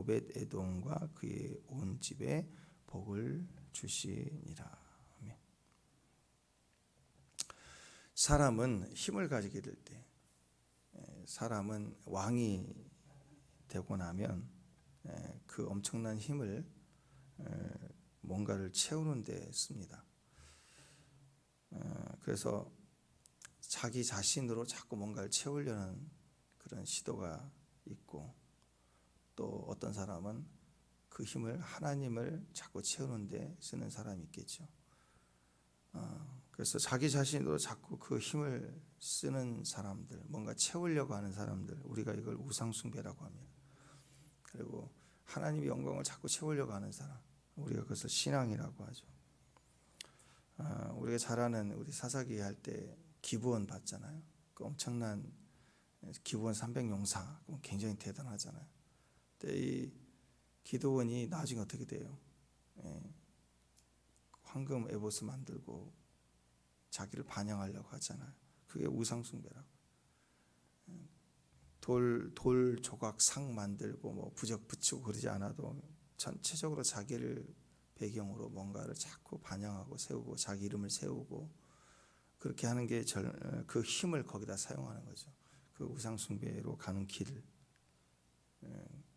오벳 에돔과 그의 온 집에 복을 주시니라. 아멘. 사람은 힘을 가지게 될 때, 사람은 왕이 되고 나면 그 엄청난 힘을 뭔가를 채우는 데 씁니다. 그래서 자기 자신으로 자꾸 뭔가를 채우려는 그런 시도가 있고, 또 어떤 사람은 그 힘을 하나님을 자꾸 채우는 데 쓰는 사람이 있겠죠. 그래서 자기 자신으로 자꾸 그 힘을 쓰는 사람들, 뭔가 채우려고 하는 사람들, 우리가 이걸 우상숭배라고 합니다. 그리고 하나님의 영광을 자꾸 채우려고 하는 사람, 우리가 그것을 신앙이라고 하죠. 우리가 잘 아는 우리 사사기 할 때 기브온 봤잖아요. 그 엄청난 기브온 300용사, 굉장히 대단하잖아요. 근데 이 기드온이 나중에 어떻게 돼요? 황금 에봇을 만들고 자기를 반영하려고 하잖아요. 그게 우상숭배라고. 돌 조각 상 만들고 뭐 부적 붙이고 그러지 않아도 전체적으로 자기를 배경으로 뭔가를 자꾸 반영하고 세우고 자기 이름을 세우고 그렇게 하는 게 그 힘을 거기다 사용하는 거죠. 그 우상숭배로 가는 길,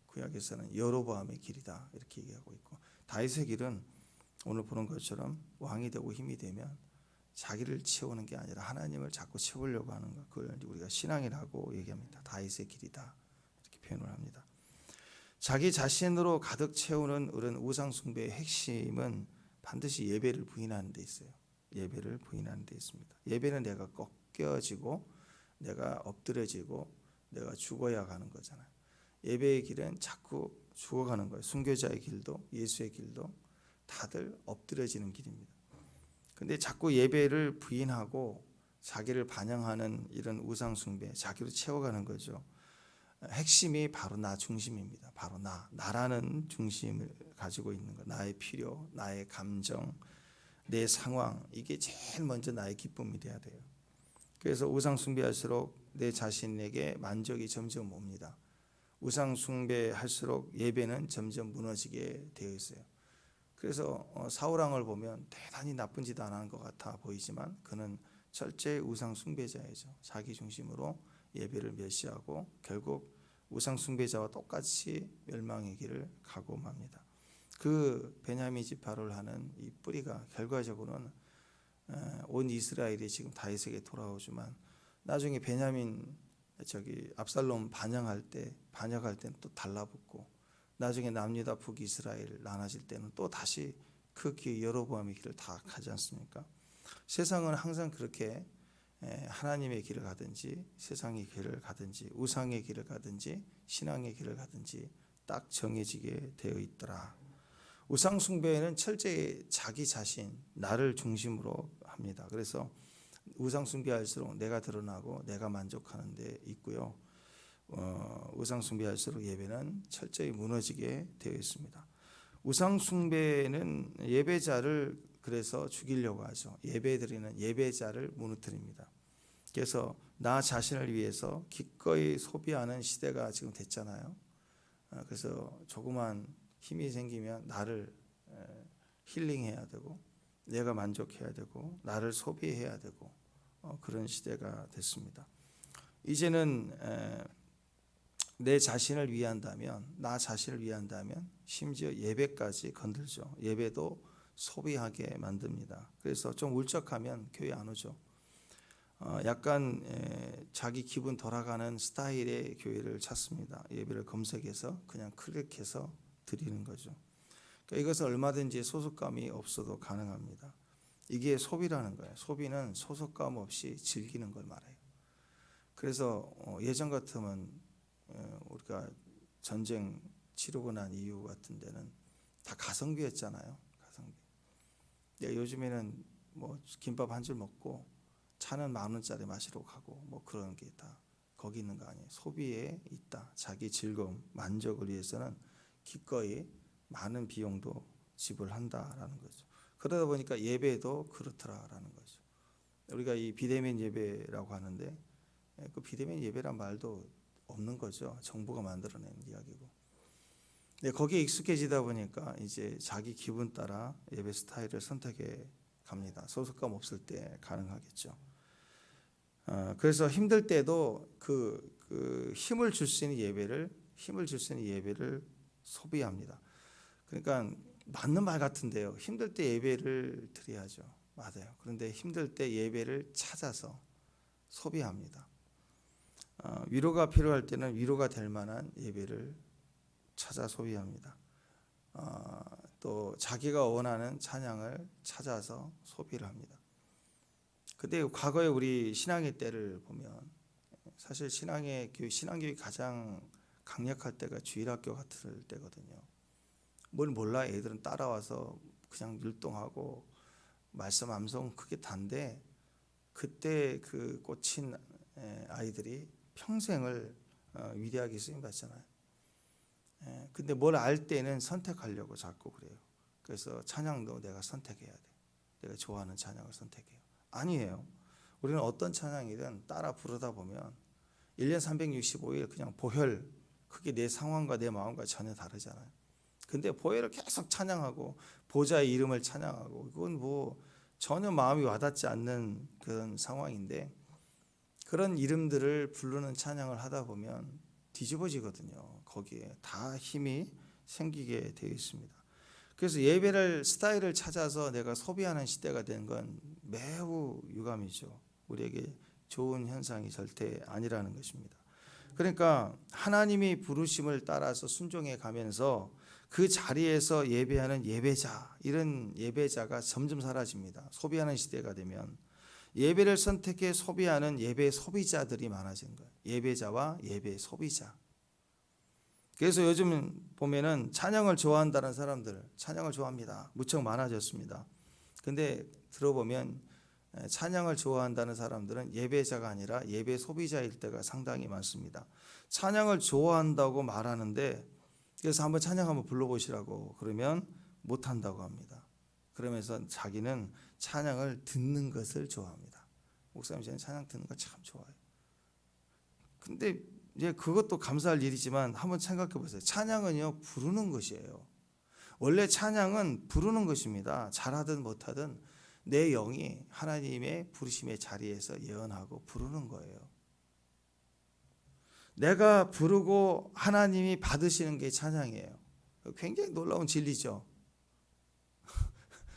구약에서는 여로보암의 길이다 이렇게 얘기하고 있고, 다윗의 길은 오늘 보는 것처럼 왕이 되고 힘이 되면 자기를 채우는 게 아니라 하나님을 자꾸 채우려고 하는 것, 그걸 우리가 신앙이라고 얘기합니다. 다윗의 길이다 이렇게 표현을 합니다. 자기 자신으로 가득 채우는 이런 우상 숭배의 핵심은 반드시 예배를 부인하는 데 있어요. 예배를 부인하는 데 있습니다. 예배는 내가 꺾여지고 내가 엎드려지고 내가 죽어야 가는 거잖아요. 예배의 길은 자꾸 죽어가는 거예요. 순교자의 길도 예수의 길도 다들 엎드려지는 길입니다. 근데 자꾸 예배를 부인하고 자기를 반영하는 이런 우상 숭배, 자기로 채워가는 거죠. 핵심이 바로 나 중심입니다. 바로 나라는 중심을 가지고 있는 것. 나의 필요, 나의 감정, 내 상황, 이게 제일 먼저 나의 기쁨이 돼야 돼요. 그래서 우상 숭배할수록 내 자신에게 만족이 점점 옵니다. 우상 숭배할수록 예배는 점점 무너지게 되어 있어요. 그래서 사울왕을 보면 대단히 나쁜 짓 안 하는 것 같아 보이지만 그는 철저히 우상 숭배자이죠. 자기 중심으로 예배를 멸시하고 결국 우상 숭배자와 똑같이 멸망의 길을 가고 맙니다. 그 베냐민 지파를 하는 이 뿌리가 결과적으로는 온 이스라엘이 지금 다윗에게 돌아오지만 나중에 베냐민 압살롬 반역할 때는 또 달라붙고 나중에 남유다 북이스라엘 나눠질 때는 또 다시 그 길 여로보암의 길을 다 가지 않습니까? 세상은 항상 그렇게 하나님의 길을 가든지 세상의 길을 가든지 우상의 길을 가든지 신앙의 길을 가든지 딱 정해지게 되어 있더라. 우상 숭배는 철저히 자기 자신, 나를 중심으로 합니다. 그래서 우상 숭배할수록 내가 드러나고 내가 만족하는 데 있고요. 우상 숭배할수록 예배는 철저히 무너지게 되어 있습니다. 우상 숭배는 예배자를 그래서 죽이려고 하죠. 예배드리는 예배자를 무너뜨립니다. 그래서 나 자신을 위해서 기꺼이 소비하는 시대가 지금 됐잖아요. 그래서 조그만 힘이 생기면 나를 힐링해야 되고 내가 만족해야 되고 나를 소비해야 되고 그런 시대가 됐습니다. 이제는 내 자신을 위한다면, 나 자신을 위한다면 심지어 예배까지 건들죠. 예배도 소비하게 만듭니다. 그래서 좀 울적하면 교회 안 오죠. 약간 자기 기분 돌아가는 스타일의 교회를 찾습니다. 예배를 검색해서 그냥 클릭해서 드리는 거죠. 그러니까 이것은 얼마든지 소속감이 없어도 가능합니다. 이게 소비라는 거예요. 소비는 소속감 없이 즐기는 걸 말해요. 그래서 예전 같으면 우리가 전쟁 치르고 난 이후 같은 데는 다 가성비였잖아요. 가성비. 요즘에는 뭐 김밥 한 줄 먹고 차는 10,000원짜리 마시러 가고 뭐 그런 게 다 거기 있는 거 아니에요. 소비에 있다. 자기 즐거움, 만족을 위해서는 기꺼이 많은 비용도 지불한다라는 거죠. 그러다 보니까 예배도 그렇더라라는 거죠. 우리가 이 비대면 예배라고 하는데 그 비대면 예배란 말도 없는 거죠. 정부가 만들어낸 이야기고. 네, 거기에 익숙해지다 보니까 이제 자기 기분 따라 예배 스타일을 선택해 갑니다. 소속감 없을 때 가능하겠죠. 그래서 힘들 때도 그 힘을 줄 수 있는 예배를 소비합니다. 그러니까 맞는 말 같은데요. 힘들 때 예배를 드려야죠. 맞아요. 그런데 힘들 때 예배를 찾아서 소비합니다. 위로가 필요할 때는 위로가 될 만한 예배를 찾아 소비합니다. 또 자기가 원하는 찬양을 찾아서 소비를 합니다. 근데 과거에 우리 신앙의 때를 보면 사실 신앙교육이 가장 강력할 때가 주일학교 같을 때거든요. 뭘 몰라 애들은 따라와서 그냥 율동하고 말씀 암송 크게 단데 그때 그 꽂힌 아이들이 평생을 위대하게 쓰임 받잖아요. 근데 뭘 알 때는 선택하려고 자꾸 그래요. 그래서 찬양도 내가 선택해야 돼. 내가 좋아하는 찬양을 선택해요. 아니에요. 우리는 어떤 찬양이든 따라 부르다 보면 1년 365일 그냥 보혈, 그게 내 상황과 내 마음과 전혀 다르잖아요. 근데 보혈을 계속 찬양하고 보좌의 이름을 찬양하고 그건 뭐 전혀 마음이 와닿지 않는 그런 상황인데 그런 이름들을 부르는 찬양을 하다 보면 뒤집어지거든요. 거기에 다 힘이 생기게 되어 있습니다. 그래서 예배를 스타일을 찾아서 내가 소비하는 시대가 된 건 매우 유감이죠. 우리에게 좋은 현상이 절대 아니라는 것입니다. 그러니까 하나님이 부르심을 따라서 순종해 가면서 그 자리에서 예배하는 예배자, 이런 예배자가 점점 사라집니다. 소비하는 시대가 되면 예배를 선택해 소비하는 예배 소비자들이 많아진 거예요. 예배자와 예배 소비자. 그래서 요즘 보면은 찬양을 좋아한다는 사람들, 찬양을 좋아합니다. 무척 많아졌습니다. 근데 들어보면 찬양을 좋아한다는 사람들은 예배자가 아니라 예배 소비자일 때가 상당히 많습니다. 찬양을 좋아한다고 말하는데 그래서 한번 찬양 한번 불러보시라고 그러면 못한다고 합니다. 그러면서 자기는 찬양을 듣는 것을 좋아합니다. 목사님 저는 찬양 듣는 거 참 좋아해요. 근데 이제 그것도 감사할 일이지만 한번 생각해 보세요. 찬양은요 부르는 것이에요. 원래 찬양은 부르는 것입니다. 잘하든 못하든 내 영이 하나님의 부르심의 자리에서 예언하고 부르는 거예요. 내가 부르고 하나님이 받으시는 게 찬양이에요. 굉장히 놀라운 진리죠.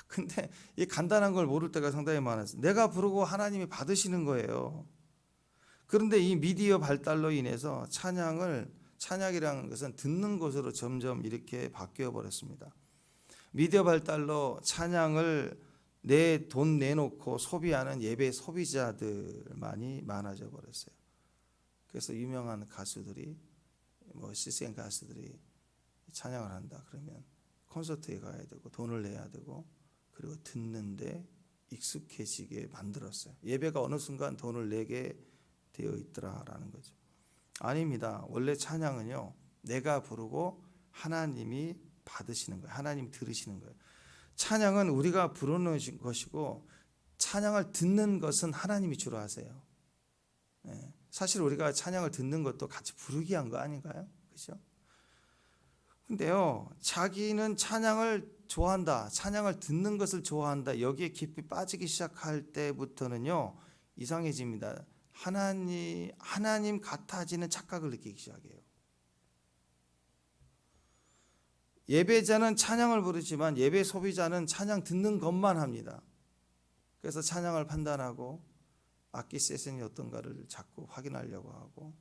근데 이 간단한 걸 모를 때가 상당히 많았어요. 내가 부르고 하나님이 받으시는 거예요. 그런데 이 미디어 발달로 인해서 찬양이라는 것은 듣는 것으로 점점 이렇게 바뀌어 버렸습니다. 미디어 발달로 찬양을 내 돈 내놓고 소비하는 예배 소비자들만이 많아져 버렸어요. 그래서 유명한 가수들이 CCM 가수들이 찬양을 한다 그러면 콘서트에 가야 되고 돈을 내야 되고 그리고 듣는데 익숙해지게 만들었어요. 예배가 어느 순간 돈을 내게 되어 있더라라는 거죠. 아닙니다. 원래 찬양은요 내가 부르고 하나님이 받으시는 거예요. 하나님 들으시는 거예요. 찬양은 우리가 부르는 것이고 찬양을 듣는 것은 하나님이 주로 하세요. 사실 우리가 찬양을 듣는 것도 같이 부르기 한 거 아닌가요? 그렇죠? 근데요 자기는 찬양을 좋아한다, 찬양을 듣는 것을 좋아한다, 여기에 깊이 빠지기 시작할 때부터는요 이상해집니다. 하나님 같아지는 착각을 느끼기 시작해요. 예배자는 찬양을 부르지만 예배 소비자는 찬양 듣는 것만 합니다. 그래서 찬양을 판단하고 악기 세션이 어떤가를 자꾸 확인하려고 하고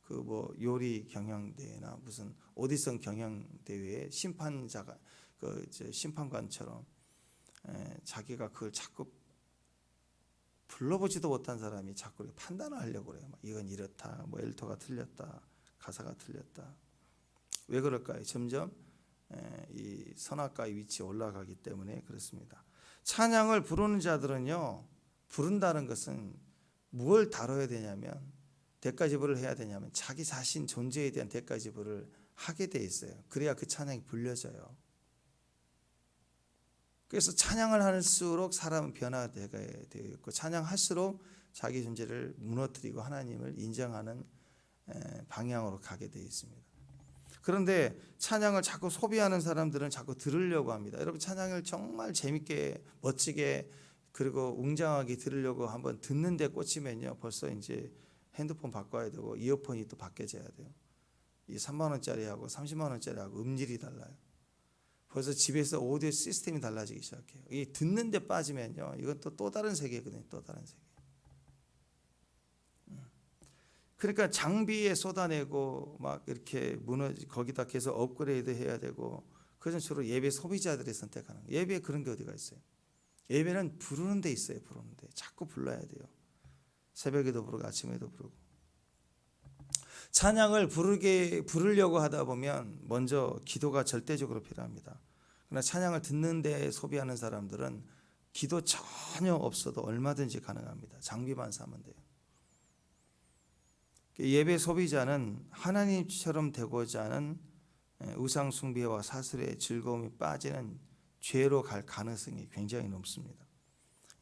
그 요리 경향대회나 무슨 오디션 경향대회에 심판자가 심판관처럼 자기가 그걸 자꾸 불러보지도 못한 사람이 자꾸 판단을 하려고 그래요. 이건 이렇다, 엘토가 틀렸다, 가사가 틀렸다. 왜 그럴까요? 점점 이 선악과의 위치에 올라가기 때문에 그렇습니다. 찬양을 부르는 자들은요, 부른다는 것은 무엇을 다뤄야 되냐면 대가지불을 해야 되냐면 자기 자신 존재에 대한 대가지불을 하게 돼 있어요. 그래야 그 찬양이 불려져요. 그래서 찬양을 할수록 사람은 변화되게 되어 있고 찬양할수록 자기 존재를 무너뜨리고 하나님을 인정하는 방향으로 가게 되어 있습니다. 그런데 찬양을 자꾸 소비하는 사람들은 자꾸 들으려고 합니다. 여러분 찬양을 정말 재밌게 멋지게 그리고 웅장하게 들으려고 한번 듣는데 꽂히면요 벌써 이제 핸드폰 바꿔야 되고 이어폰이 또 바뀌어져야 돼요. 이 3만 원짜리하고 30만 원짜리하고 음질이 달라요. 벌써 집에서 오디오 시스템이 달라지기 시작해요. 이 듣는데 빠지면요 이건 또 다른 세계거든요. 또 다른 세계. 그러니까 장비에 쏟아내고 막 이렇게 거기다 계속 업그레이드 해야 되고 그것은 주로 예배 소비자들이 선택하는 거예요. 예배에 그런 게 어디가 있어요? 예배는 부르는 데 있어요. 부르는 데 자꾸 불러야 돼요. 새벽에도 부르고 아침에도 부르고. 찬양을 부르려고 하다 보면 먼저 기도가 절대적으로 필요합니다. 그러나 찬양을 듣는 데 소비하는 사람들은 기도 전혀 없어도 얼마든지 가능합니다. 장비만 사면 돼요. 예배 소비자는 하나님처럼 되고자 하는 우상 숭배와 사슬의 즐거움이 빠지는 죄로 갈 가능성이 굉장히 높습니다.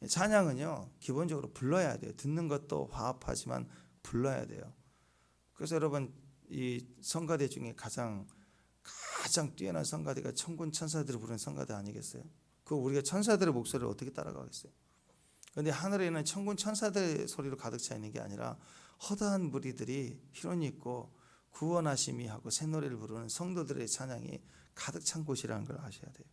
찬양은요 기본적으로 불러야 돼요. 듣는 것도 화합하지만 불러야 돼요. 그래서 여러분 이 성가대 중에 가장 뛰어난 성가대가 천군 천사들을 부르는 성가대 아니겠어요? 그 우리가 천사들의 목소리를 어떻게 따라가겠어요? 그런데 하늘에는 천군 천사들의 소리로 가득 차 있는 게 아니라 허다한 무리들이 희론이 있고 구원하심이 하고 새노래를 부르는 성도들의 찬양이 가득 찬 곳이라는 걸 아셔야 돼요.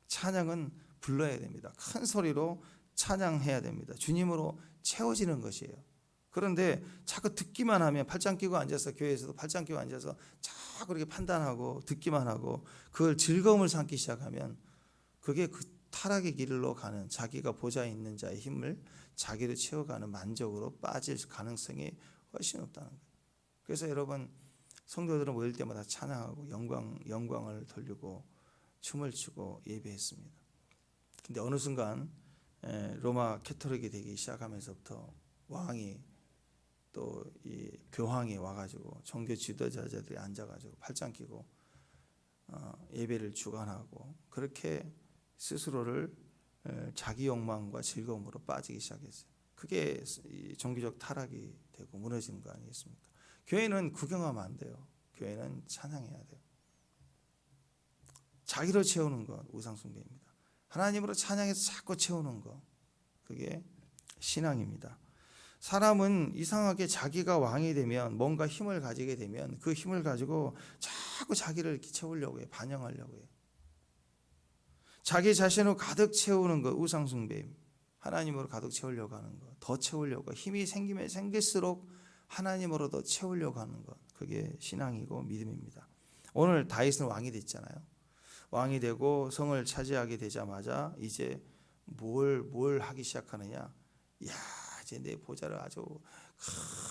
찬양은 불러야 됩니다. 큰 소리로 찬양해야 됩니다. 주님으로 채워지는 것이에요. 그런데 자꾸 듣기만 하면 팔짱 끼고 앉아서 교회에서도 팔짱 끼고 앉아서 자꾸 그렇게 판단하고 듣기만 하고 그걸 즐거움을 삼기 시작하면 그게 그 타락의 길로 가는 자기가 보좌에 있는 자의 힘을 자기를 채워가는 만족으로 빠질 가능성이 훨씬 없다는 거예요. 그래서 여러분 성도들은 모일 때마다 찬양하고 영광을 돌리고 춤을 추고 예배했습니다. 근데 어느 순간 로마 캐토릭이 되기 시작하면서부터 왕이 또 이 교황이 와가지고 종교 지도자들이 앉아가지고 팔짱 끼고 예배를 주관하고 그렇게 스스로를 자기 욕망과 즐거움으로 빠지기 시작했어요. 그게 종교적 타락이 되고 무너지는 거 아니겠습니까? 교회는 구경하면 안 돼요. 교회는 찬양해야 돼요. 자기로 채우는 것 우상숭배입니다. 하나님으로 찬양해서 자꾸 채우는 것 그게 신앙입니다. 사람은 이상하게 자기가 왕이 되면 뭔가 힘을 가지게 되면 그 힘을 가지고 자꾸 자기를 이렇게 채우려고 해요. 반영하려고 해요. 자기 자신을 가득 채우는 것 우상숭배 하나님으로 가득 채우려고 하는 것 더 채우려고 힘이 생기면 생길수록 하나님으로도 채우려고 하는 것 그게 신앙이고 믿음입니다. 오늘 다윗은 왕이 됐잖아요. 왕이 되고 성을 차지하게 되자마자 이제 뭘 하기 시작하느냐 야 이제 내 보좌를 아주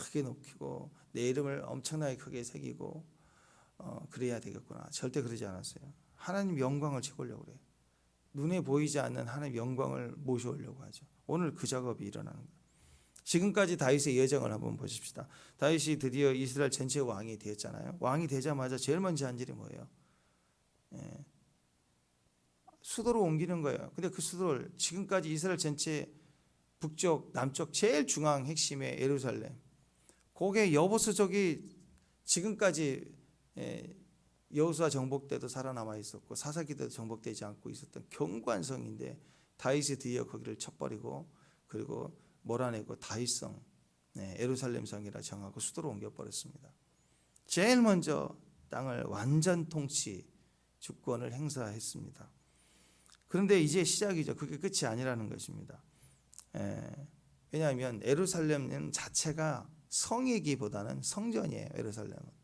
크게 높이고 내 이름을 엄청나게 크게 새기고 그래야 되겠구나. 절대 그러지 않았어요. 하나님 영광을 채우려고 그래요. 눈에 보이지 않는 하나님 영광을 모셔오려고 하죠. 오늘 그 작업이 일어나는 거예요. 지금까지 다윗의 여정을 한번 보십시다. 다윗이 드디어 이스라엘 전체 왕이 되었잖아요. 왕이 되자마자 제일 먼저 한 일이 뭐예요? 수도로 옮기는 거예요. 근데 그 수도를 지금까지 이스라엘 전체 북쪽, 남쪽 제일 중앙 핵심의 예루살렘. 거기에 여보수족이 지금까지 여호수아 정복 때도 살아남아 있었고 사사기 때도 정복되지 않고 있었던 견고한 성인데 다윗이 드디어 거기를 쳐버리고 그리고 몰아내고 다윗성, 예루살렘 성이라 정하고 수도로 옮겨버렸습니다. 제일 먼저 땅을 완전 통치, 주권을 행사했습니다. 그런데 이제 시작이죠. 그게 끝이 아니라는 것입니다. 왜냐하면 예루살렘 자체가 성이기보다는 성전이에요. 예루살렘은.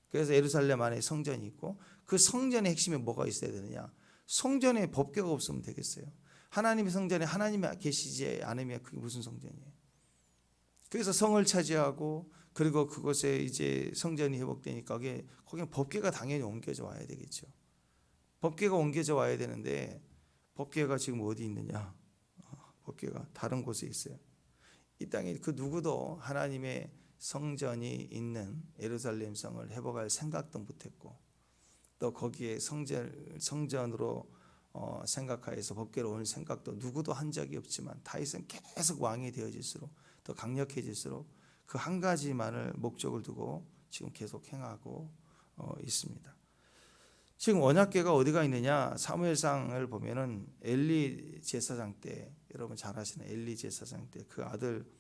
그래서 예루살렘 안에 성전이 있고 그 성전의 핵심에 뭐가 있어야 되느냐? 성전에 법궤가 없으면 되겠어요. 하나님의 성전에 하나님이 계시지 않으면 그게 무슨 성전이에요? 그래서 성을 차지하고 그리고 그곳에 이제 성전이 회복되니까 거기에 법궤가 당연히 옮겨져 와야 되겠죠. 법궤가 옮겨져 와야 되는데 법궤가 지금 어디 있느냐? 법궤가 다른 곳에 있어요. 이 땅에 그 누구도 하나님의 성전이 있는 예루살렘 성을 회복할 생각도 못했고 또 거기에 성전으로 생각하여서 법궤로 올 생각도 누구도 한 적이 없지만 다윗은 계속 왕이 되어질수록 더 강력해질수록 그 한 가지만을 목적을 두고 지금 계속 행하고 있습니다. 지금 언약궤가 어디가 있느냐? 사무엘상을 보면은 엘리 제사장 때, 여러분 잘 아시는 엘리 제사장 때 그 아들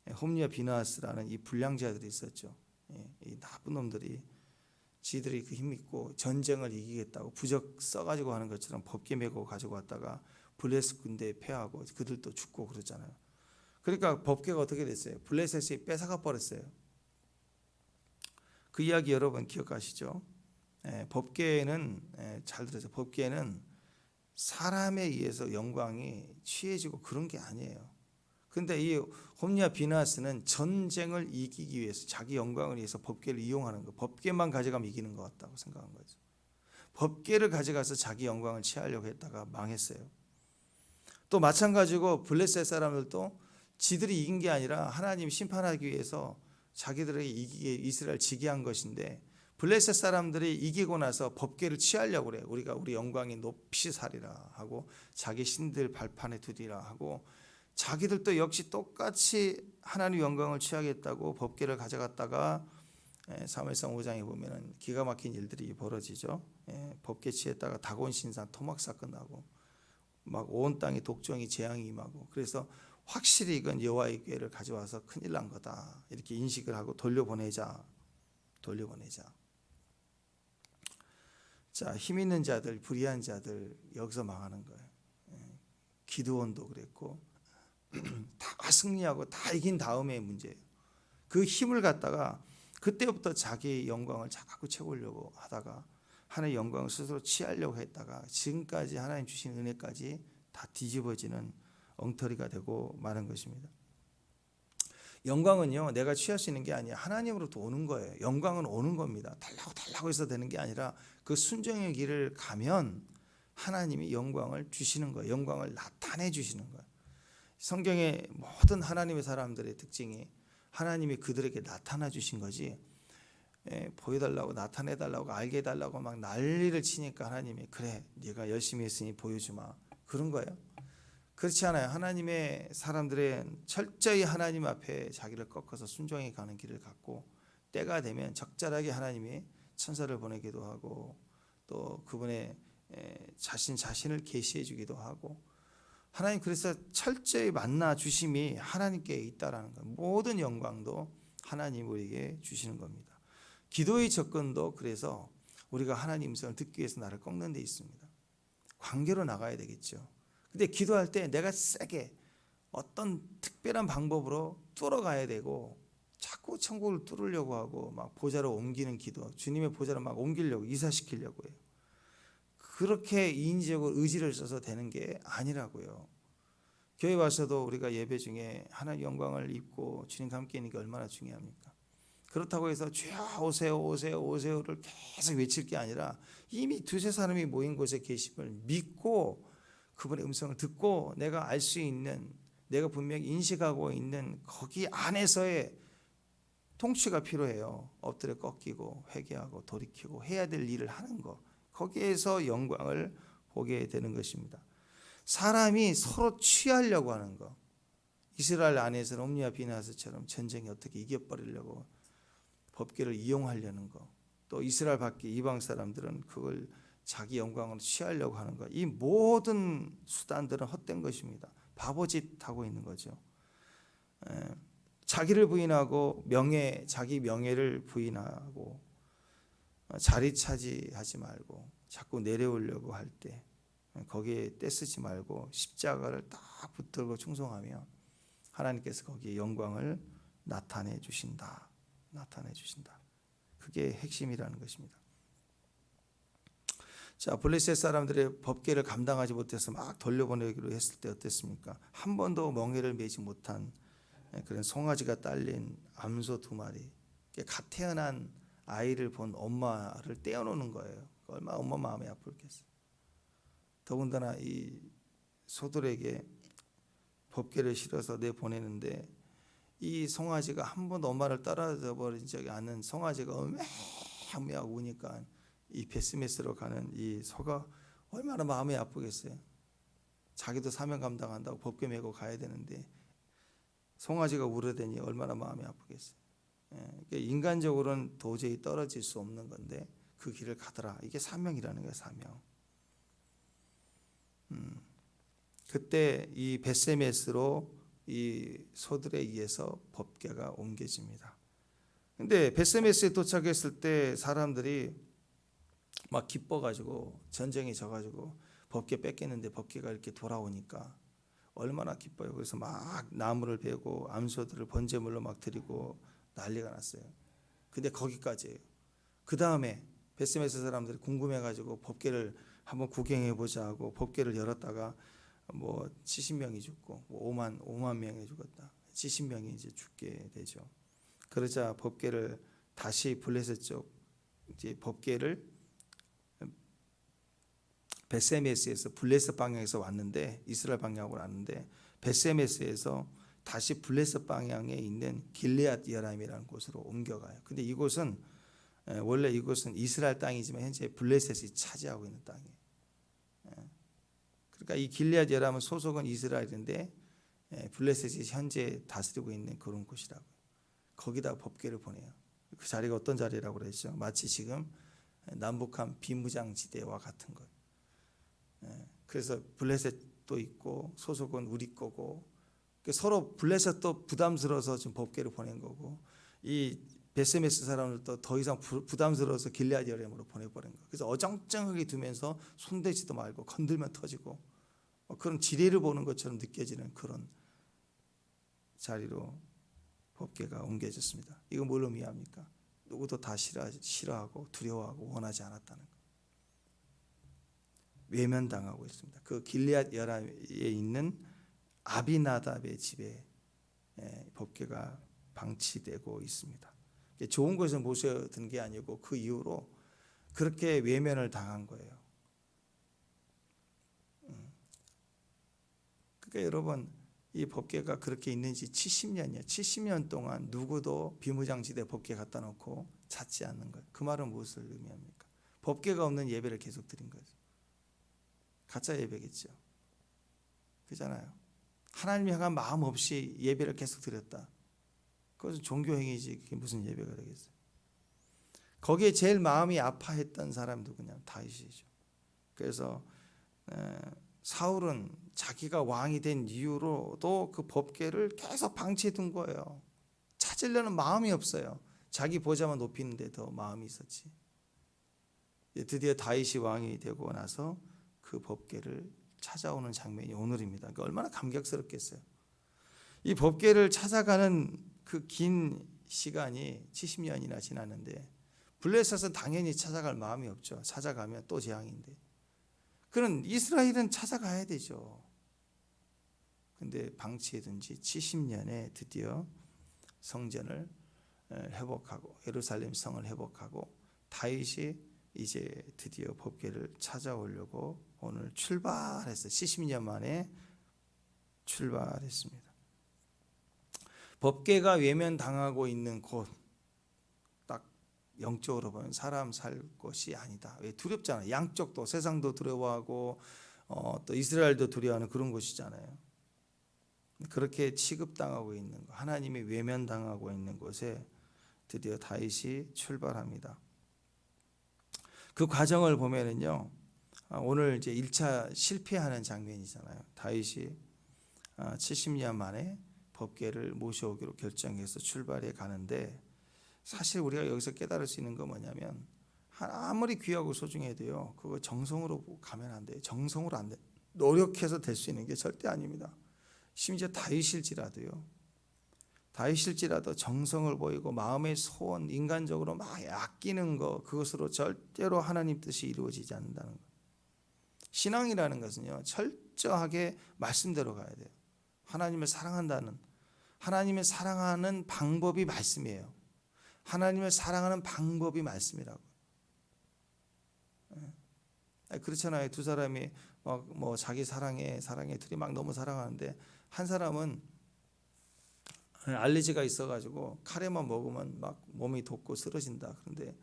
홈리와 비나하스라는 이 불량자들이 있었죠. 이 나쁜 놈들이 지들이 그 힘 있고 전쟁을 이기겠다고 부적 써가지고 하는 것처럼 법궤 메고 가지고 왔다가 블레셋 군대에 패하고 그들도 죽고 그러잖아요. 그러니까 법궤가 어떻게 됐어요? 블레셋이 뺏어가 버렸어요. 그 이야기 여러분 기억하시죠? 법궤는 잘 들으세요. 법궤는 사람에 의해서 영광이 취해지고 그런 게 아니에요. 근데 이 홈리와 비나스는 전쟁을 이기기 위해서 자기 영광을 위해서 법궤를 이용하는 거, 법궤만 가져가면 이기는 것 같다고 생각한 거죠. 법궤를 가져가서 자기 영광을 취하려고 했다가 망했어요. 또 마찬가지고 블레셋 사람들도 지들이 이긴 게 아니라 하나님 심판하기 위해서 자기들에게 이기게 이스라엘 지게 한 것인데, 블레셋 사람들이 이기고 나서 법궤를 취하려고 그래요. 우리가 우리 영광이 높이 사리라 하고 자기 신들 발판에 두리라 하고, 자기들도 역시 똑같이 하나님 영광을 취하겠다고 법궤를 가져갔다가 사무엘상 5장에 보면은 기가 막힌 일들이 벌어지죠. 법궤 취했다가 다곤 신상 토막 사건 나고 막 온 땅에 독종이 재앙이 임하고, 그래서 확실히 이건 여호와의 궤를 가져와서 큰일 난 거다 이렇게 인식을 하고 돌려보내자. 자, 힘 있는 자들, 불의한 자들 여기서 망하는 거예요. 기드온도 그랬고 다 승리하고 다 이긴 다음의 문제예요. 그 힘을 갖다가 그때부터 자기 영광을 자꾸 채우려고 하다가 하나님의 영광을 스스로 취하려고 했다가 지금까지 하나님 주신 은혜까지 다 뒤집어지는 엉터리가 되고 마는 것입니다. 영광은요, 내가 취할 수 있는 게 아니야. 하나님으로부터 오는 거예요. 영광은 오는 겁니다. 달라고 해서 되는 게 아니라 그 순종의 길을 가면 하나님이 영광을 주시는 거예요. 영광을 나타내 주시는 거예요. 성경의 모든 하나님의 사람들의 특징이 하나님이 그들에게 나타나 주신 거지, 보여달라고 나타내달라고 알게 해달라고 막 난리를 치니까 하나님이 그래 네가 열심히 했으니 보여주마 그런 거예요. 그렇지 않아요. 하나님의 사람들은 철저히 하나님 앞에 자기를 꺾어서 순종해 가는 길을 갖고, 때가 되면 적절하게 하나님이 천사를 보내기도 하고 또 그분의 자신을 계시해 주기도 하고, 하나님 그래서 철저히 만나 주심이 하나님께 있다라는 거예요. 모든 영광도 하나님 우리에게 주시는 겁니다. 기도의 접근도 그래서 우리가 하나님 음성을 듣기 위해서 나를 꺾는 데 있습니다. 관계로 나가야 되겠죠. 근데 기도할 때 내가 세게 어떤 특별한 방법으로 뚫어가야 되고, 자꾸 천국을 뚫으려고 하고 막 보좌로 옮기는 기도, 주님의 보좌로 막 옮기려고 이사시키려고 해요. 그렇게 인지적으로 의지를 써서 되는 게 아니라고요. 교회 와서도 우리가 예배 중에 하나님 영광을 입고 주님과 함께 있는 게 얼마나 중요합니까? 그렇다고 해서 주여 오세요를 계속 외칠 게 아니라 이미 두세 사람이 모인 곳에 계심을 믿고 그분의 음성을 듣고 내가 알 수 있는, 내가 분명히 인식하고 있는 거기 안에서의 통치가 필요해요. 엎드려 꺾이고 회개하고 돌이키고 해야 될 일을 하는 거, 거기에서 영광을 보게 되는 것입니다. 사람이 서로 취하려고 하는 거, 이스라엘 안에서는 옴니와 비나스처럼 전쟁에 어떻게 이겨버리려고 법궤를 이용하려는 거, 또 이스라엘 밖의 이방 사람들은 그걸 자기 영광으로 취하려고 하는 거, 이 모든 수단들은 헛된 것입니다. 바보짓 하고 있는 거죠. 자기를 부인하고 자기 명예를 부인하고 자리 차지하지 말고 자꾸 내려오려고 할 때 거기에 떼쓰지 말고 십자가를 딱 붙들고 충성하면 하나님께서 거기에 영광을 나타내 주신다. 그게 핵심이라는 것입니다. 자, 블레셋 사람들의 법궤를 감당하지 못해서 막 돌려보내기로 했을 때 어땠습니까? 한 번도 멍에를 매지 못한 그런 송아지가 딸린 암소 2마리, 갓 태어난 아이를 본 엄마를 떼어놓는 거예요. 얼마나 엄마 마음이 아플겠어요. 더군다나 이 소들에게 법궤를 실어서 내보내는데 이 송아지가 한 번도 엄마를 따라져 버린 적이 않은 송아지가 어메하고 우니까 이 베스메스로 가는 이 소가 얼마나 마음이 아프겠어요. 자기도 사명 감당한다고 법궤 메고 가야 되는데 송아지가 울어대니 얼마나 마음이 아프겠어요. 인간적으로는 도저히 떨어질 수 없는 건데 그 길을 가더라. 이게 사명이라는 거예요. 사명. 그때 이 벳세메스로 이 소들에 의해서 법궤가 옮겨집니다. 근데 벳세메스에 도착했을 때 사람들이 막 기뻐가지고 전쟁이 져가지고 법궤 뺏겼는데 법궤가 이렇게 돌아오니까 얼마나 기뻐요. 그래서 막 나무를 베고 암소들을 번제물로 막 드리고 난리가 났어요. 근데 거기까지예요. 그 다음에 벳세메스 사람들이 궁금해가지고 법궤를 한번 구경해 보자 하고 법궤를 열었다가 뭐 70명이 죽고 5만 명이 죽었다. 70명이 이제 죽게 되죠. 그러자 법궤를 다시 블레셋 쪽 이제 법궤를 벳세메스에서 블레셋 방향에서 왔는데 이스라엘 방향으로 왔는데 벳세메스에서 다시 블레셋 방향에 있는 길르앗 여람이라는 곳으로 옮겨가요. 근데 이곳은 원래 이곳은 이스라엘 땅이지만 현재 블레셋이 차지하고 있는 땅이에요. 그러니까 이 길르앗 여람은 소속은 이스라엘인데 블레셋이 현재 다스리고 있는 그런 곳이라고. 거기다 법궤를 보내요. 그 자리가 어떤 자리라고 그랬죠? 마치 지금 남북한 비무장지대와 같은 것. 그래서 블레셋도 있고 소속은 우리 거고 서로 블레셋도 부담스러워서 지금 법궤를 보낸 거고 이 벳세메스 사람들도 더 이상 부담스러워서 길르앗 여람으로 보내버린 거예요. 그래서 어정쩡하게 두면서 손대지도 말고 건들면 터지고 그런 지뢰를 보는 것처럼 느껴지는 그런 자리로 법궤가 옮겨졌습니다. 이거 뭘 의미합니까? 누구도 다 싫어하고 두려워하고 원하지 않았다는 것. 외면당하고 있습니다. 그 길르앗 여람에 있는 아비나답의 집에 법궤가 방치되고 있습니다. 좋은 곳에 모셔둔 게 아니고 그 이후로 그렇게 외면을 당한 거예요. 그러니까 여러분 이 법궤가 그렇게 있는지 70년이에요. 70년 동안 누구도 비무장지대 법궤 갖다 놓고 찾지 않는 거예요. 그 말은 무엇을 의미합니까? 법궤가 없는 예배를 계속 드린 거죠. 가짜 예배겠죠. 그잖아요. 하나님 향한 마음 없이 예배를 계속 드렸다. 그것은 종교행위지 그게 무슨 예배가 되겠어요. 거기에 제일 마음이 아파했던 사람이 누구냐? 다윗이죠. 그래서 사울은 자기가 왕이 된 이후로도 그 법궤를 계속 방치해 둔 거예요. 찾으려는 마음이 없어요. 자기 보좌만 높이는 데 더 마음이 있었지. 드디어 다윗이 왕이 되고 나서 그 법궤를 찾아오는 장면이 오늘입니다. 그러니까 얼마나 감격스럽겠어요. 이 법궤를 찾아가는 그 긴 시간이 70년이나 지났는데 블레셋은 당연히 찾아갈 마음이 없죠. 찾아가면 또 재앙인데. 그런 이스라엘은 찾아가야 되죠. 근데 방치해둔 지 70년에 드디어 성전을 회복하고 예루살렘 성을 회복하고 다윗이 이제 드디어 법궤를 찾아오려고 오늘 출발했어요. 70년 만에 출발했습니다. 법궤가 외면당하고 있는 곳, 딱 영적으로 보면 사람 살 곳이 아니다. 왜? 두렵잖아요. 양쪽도 세상도 두려워하고 또 이스라엘도 두려워하는 그런 곳이잖아요. 그렇게 취급당하고 있는 것, 하나님이 외면당하고 있는 곳에 드디어 다윗이 출발합니다. 그 과정을 보면은요, 오늘 이제 1차 실패하는 장면이잖아요. 다윗이 70년 만에 법궤를 모셔오기로 결정해서 출발해 가는데 사실 우리가 여기서 깨달을 수 있는 건 뭐냐면 아무리 귀하고 소중해도요, 그거 정성으로 가면 안 돼요. 정성으로 안 돼. 노력해서 될 수 있는 게 절대 아닙니다. 심지어 다윗일지라도 정성을 보이고 마음의 소원, 인간적으로 막 아끼는 거, 그것으로 절대로 하나님 뜻이 이루어지지 않는다는 거. 신앙이라는 것은요, 철저하게 말씀대로 가야 돼요. 하나님을 사랑하는 방법이 말씀이에요. 하나님을 사랑하는 방법이 말씀이라고. 그렇잖아요. 두 사람이 뭐 자기 사랑해 둘이 막 너무 사랑하는데 한 사람은 알레르기가 있어가지고 카레만 먹으면 막 몸이 돋고 쓰러진다. 그런데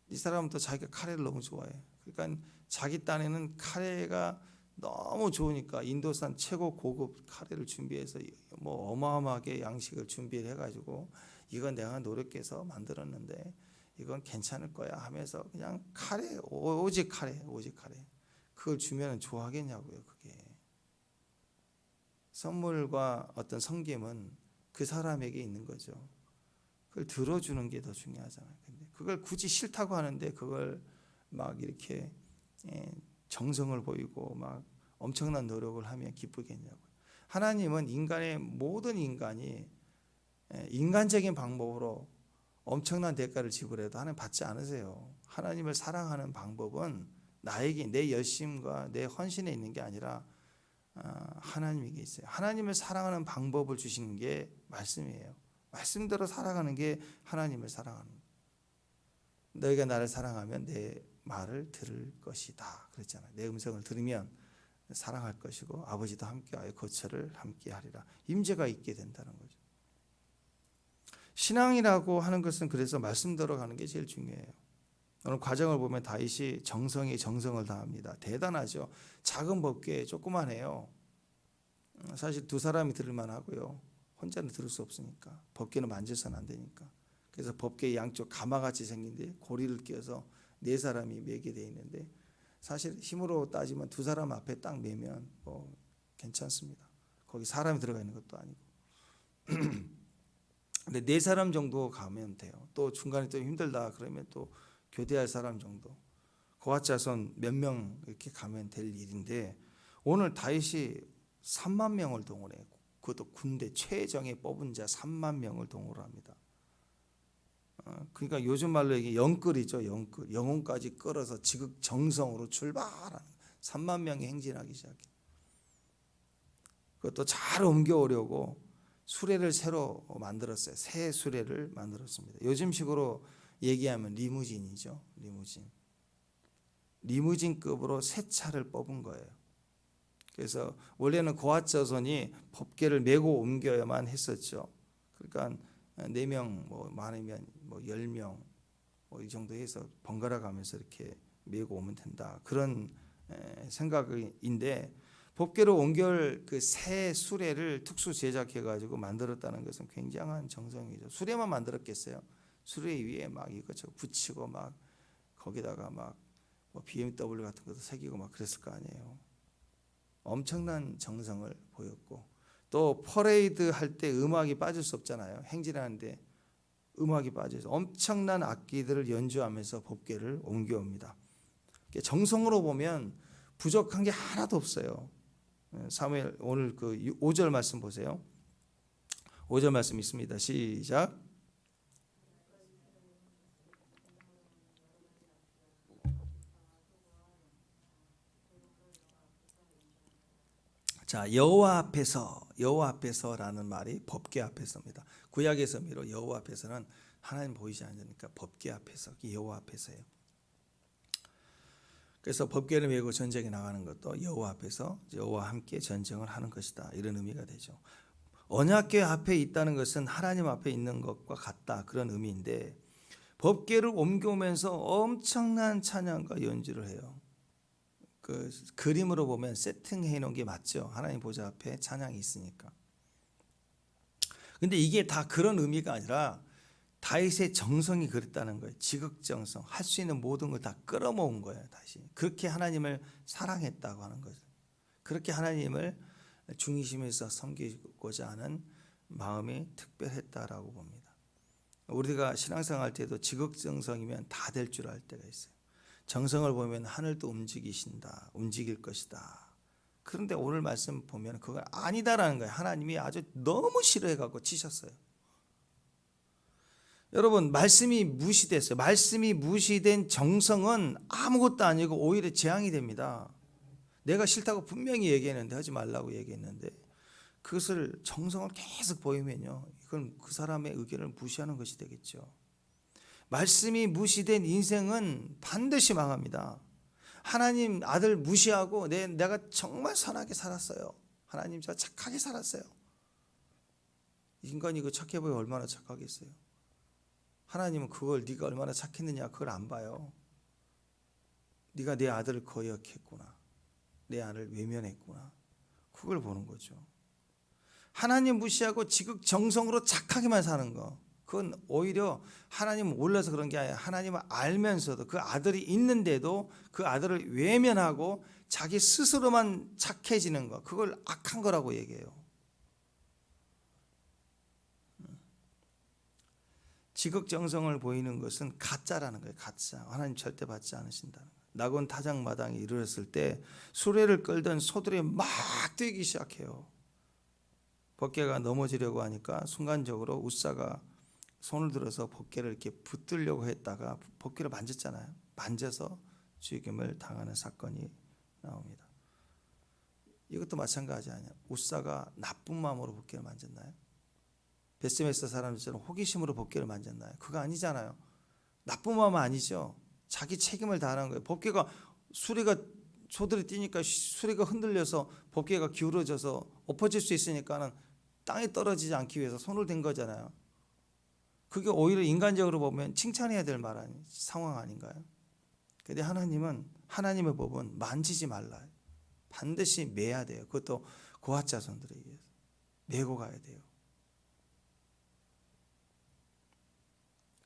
이 사람은 또 자기가 카레를 너무 좋아해. 그러니까 자기 딴에는 카레가 너무 좋으니까 인도산 최고 고급 카레를 준비해서 뭐 어마어마하게 양식을 준비를 해가지고 이건 내가 노력해서 만들었는데 이건 괜찮을 거야 하면서 그냥 카레, 오직 카레, 오직 카레. 그걸 주면 좋아하겠냐고요. 그게 선물과 어떤 섬김은 그 사람에게 있는 거죠. 그걸 들어주는 게 더 중요하잖아요. 근데 그걸 굳이 싫다고 하는데 그걸 막 이렇게 정성을 보이고 막 엄청난 노력을 하면 기쁘겠냐고요. 하나님은 인간의 모든 인간이 인간적인 방법으로 엄청난 대가를 지불해도 하나님 받지 않으세요. 하나님을 사랑하는 방법은 나에게 내 열심과 내 헌신에 있는 게 아니라 하나님에게 있어요. 하나님을 사랑하는 방법을 주신 게 말씀이에요. 말씀대로 살아가는 게 하나님을 사랑하는 거예요. 너희가 나를 사랑하면 내 말을 들을 것이다 그랬잖아요. 내 음성을 들으면 사랑할 것이고 아버지도 함께하여 거처를 함께하리라. 임재가 있게 된다는 거죠. 신앙이라고 하는 것은 그래서 말씀대로 가는 게 제일 중요해요. 오늘 과정을 보면 다윗이 정성에 정성을 다합니다. 대단하죠. 작은 법궤 조그만해요. 사실 두 사람이 들을 만하고요. 혼자는 들을 수 없으니까. 법궤는 만져서는 안 되니까. 그래서 법궤 양쪽 가마같이 생긴데 고리를 끼워서 네 사람이 매게 돼 있는데 사실 힘으로 따지면 두 사람 앞에 딱 매면 뭐 괜찮습니다. 거기 사람이 들어가 있는 것도 아니고. 근데 네 사람 정도 가면 돼요. 또 중간에 또 힘들다 그러면 또 교대할 사람 정도. 고아자손 몇 명 이렇게 가면 될 일인데 오늘 다윗이 3만 명을 동원해. 그것도 군대 최정예 뽑은 자 3만 명을 동원합니다. 그러니까 요즘 말로 이게 영끌이죠. 영끌. 영혼까지 끌어서 지극정성으로 출발하는 3만 명이 행진하기 시작해. 그것도 잘 옮겨오려고 수레를 새로 만들었어요. 새 수레를 만들었습니다. 요즘식으로 얘기하면 리무진이죠. 리무진급으로 새 차를 뽑은 거예요. 그래서 원래는 고아자손이 법궤를 메고 옮겨야만 했었죠. 그러니까 4명, 뭐 많으면 뭐 10명 뭐 이 정도 해서 번갈아 가면서 이렇게 메고 오면 된다. 그런 생각인데 법궤로 옮길 그 새 수레를 특수 제작해 가지고 만들었다는 것은 굉장한 정성이죠. 수레만 만들었겠어요? 수레 위에 막 이것저것 붙이고 막 거기다가 막 뭐 BMW 같은 것도 새기고 막 그랬을 거 아니에요. 엄청난 정성을 보였고 또 퍼레이드 할 때 음악이 빠질 수 없잖아요. 행진하는데 음악이 빠져서 엄청난 악기들을 연주하면서 법궤를 옮겨옵니다. 정성으로 보면 부족한 게 하나도 없어요. 사무엘 오늘 그 5절 말씀 보세요. 5절 말씀 있습니다. 시작. 자, 여호와 앞에서라는 말이 법궤 앞에서입니다. 구약에서 미로 여호와 앞에서는 하나님 보이지 않으니까 법궤 앞에서, 여호와 앞에서예요. 그래서 법궤를 메고 전쟁에 나가는 것도 여호와 앞에서 여호와 함께 전쟁을 하는 것이다. 이런 의미가 되죠. 언약궤 앞에 있다는 것은 하나님 앞에 있는 것과 같다. 그런 의미인데 법궤를 옮겨오면서 엄청난 찬양과 연주를 해요. 그 그림으로 보면 세팅해 놓은 게 맞죠. 하나님 보좌 앞에 찬양이 있으니까. 근데 이게 다 그런 의미가 아니라 다윗의 정성이 그랬다는 거예요. 지극정성, 할 수 있는 모든 걸 다 끌어모은 거예요. 다시 그렇게 하나님을 사랑했다고 하는 거죠. 그렇게 하나님을 중심에서 섬기고자 하는 마음이 특별했다라고 봅니다. 우리가 신앙생활 할 때도 지극정성이면 다 될 줄 알 때가 있어요. 정성을 보면 하늘도 움직일 것이다. 그런데 오늘 말씀 보면 그건 아니다라는 거예요. 하나님이 아주 너무 싫어해갖고 치셨어요. 여러분, 말씀이 무시됐어요. 말씀이 무시된 정성은 아무것도 아니고 오히려 재앙이 됩니다. 내가 싫다고 분명히 얘기했는데, 하지 말라고 얘기했는데 그것을 정성을 계속 보이면요, 이건 그 사람의 의견을 무시하는 것이 되겠죠. 말씀이 무시된 인생은 반드시 망합니다. 하나님 아들 무시하고 내가 정말 선하게 살았어요. 하나님 저 착하게 살았어요. 인간이 그 착해 보여 얼마나 착하겠어요. 하나님은 그걸 네가 얼마나 착했느냐 그걸 안 봐요. 네가 내 아들을 거역했구나. 내 아들을 외면했구나. 그걸 보는 거죠. 하나님 무시하고 지극정성으로 착하게만 사는 거, 그건 오히려 하나님은 몰라서 그런 게 아니라 하나님을 알면서도 그 아들이 있는데도 그 아들을 외면하고 자기 스스로만 착해지는 거, 그걸 악한 거라고 얘기해요. 지극정성을 보이는 것은 가짜라는 거예요. 가짜. 하나님 절대 받지 않으신다는 거예요. 낙원 타작마당에 이르렀을 때 수레를 끌던 소들이 막 뛰기 시작해요. 법궤가 넘어지려고 하니까 순간적으로 웃사가 손을 들어서 법궤를 이렇게 붙들려고 했다가 법궤를 만졌잖아요. 만져서 죽임을 당하는 사건이 나옵니다. 이것도 마찬가지 아니에요. 웃사가 나쁜 마음으로 법궤를 만졌나요? 베스메스 사람들처럼 호기심으로 법궤를 만졌나요? 그거 아니잖아요. 나쁜 마음은 아니죠. 자기 책임을 다하는 거예요. 법궤가 소들이 뛰니까 수레가 흔들려서 법궤가 기울어져서 엎어질 수 있으니까는 땅에 떨어지지 않기 위해서 손을 댄 거잖아요. 그게 오히려 인간적으로 보면 칭찬해야 될 상황 아닌가요? 그런데 하나님은 하나님의 법은 만지지 말라. 반드시 매야 돼요. 그것도 고핫 자손들에게 매고 가야 돼요.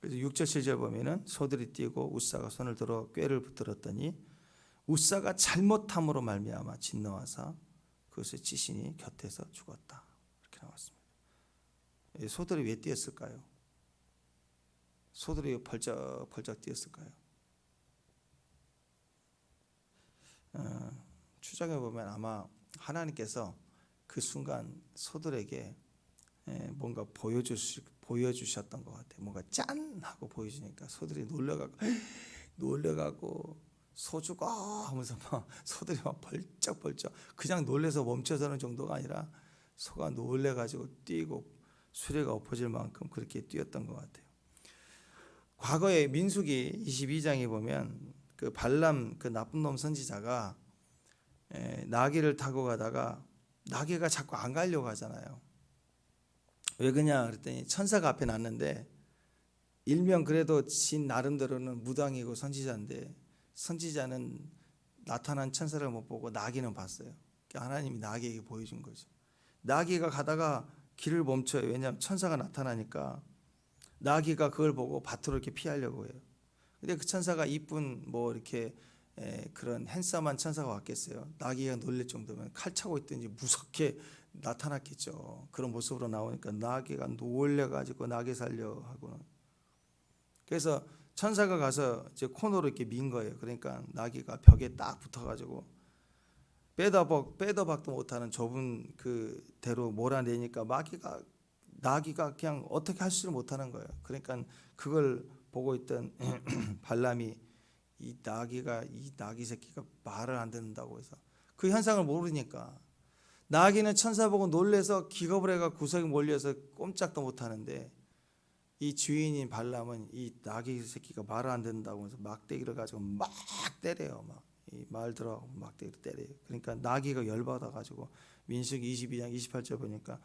그래서 6절 7절 보면은 소들이 뛰고 웃사가 손을 들어 꾀를 붙들었더니 웃사가 잘못함으로 말미암아 진노하사 그것을 치시니 곁에서 죽었다. 이렇게 나왔습니다. 소들이 왜 뛰었을까요? 소들이 벌쩍벌쩍 뛰었을까요? 추정해 보면 아마 하나님께서 그 순간 소들에게 뭔가 보여주셨던 것 같아요. 뭔가 짠 하고 보여주니까 소들이 놀래가고 소 죽어 하면서 막 소들이 막 벌쩍벌쩍 그냥 놀래서 멈춰서는 정도가 아니라 소가 놀래가지고 뛰고 수레가 엎어질 만큼 그렇게 뛰었던 것 같아요. 과거에 민수기 22장에 보면 그 발람 그 나쁜 놈 선지자가 나귀를 타고 가다가 나귀가 자꾸 안 가려고 하잖아요. 왜 그러냐 그랬더니 천사가 앞에 났는데 일명 그래도 진 나름대로는 무당이고 선지자인데 선지자는 나타난 천사를 못 보고 나귀는 봤어요. 그러니까 하나님이 나귀에게 보여준 거죠. 나귀가 가다가 길을 멈춰요. 왜냐하면 천사가 나타나니까 나귀가 그걸 보고 밭으로 이렇게 피하려고 해요. 근데 그 천사가 이쁜 뭐 이렇게 그런 핸섬한 천사가 왔겠어요. 나귀가 놀랄 정도면 칼 차고 있든지 무섭게 나타났겠죠. 그런 모습으로 나오니까 나귀가 놀래가지고 나귀 살려 하고는. 그래서 천사가 가서 이제 코너로 이렇게 민 거예요. 그러니까 나귀가 벽에 딱 붙어가지고 빼도 박도 못하는 좁은 그 대로 몰아내니까 나귀가 그냥 어떻게 할 수를 못하는 거예요. 그러니까 그걸 보고 있던 발람이 이 나귀 새끼가 말을 안 듣는다고 해서 그 현상을 모르니까 나귀는 천사 보고 놀래서 기겁을 해가 구석에 몰려서 꼼짝도 못하는데 이 주인인 발람은 이 나귀 새끼가 말을 안 듣는다고 해서 막대기를 가지고 막 때려요. 막 이 말 들어가고 막대기를 때려요. 그러니까 나귀가 열받아 가지고 민수기 22장 28절 보니까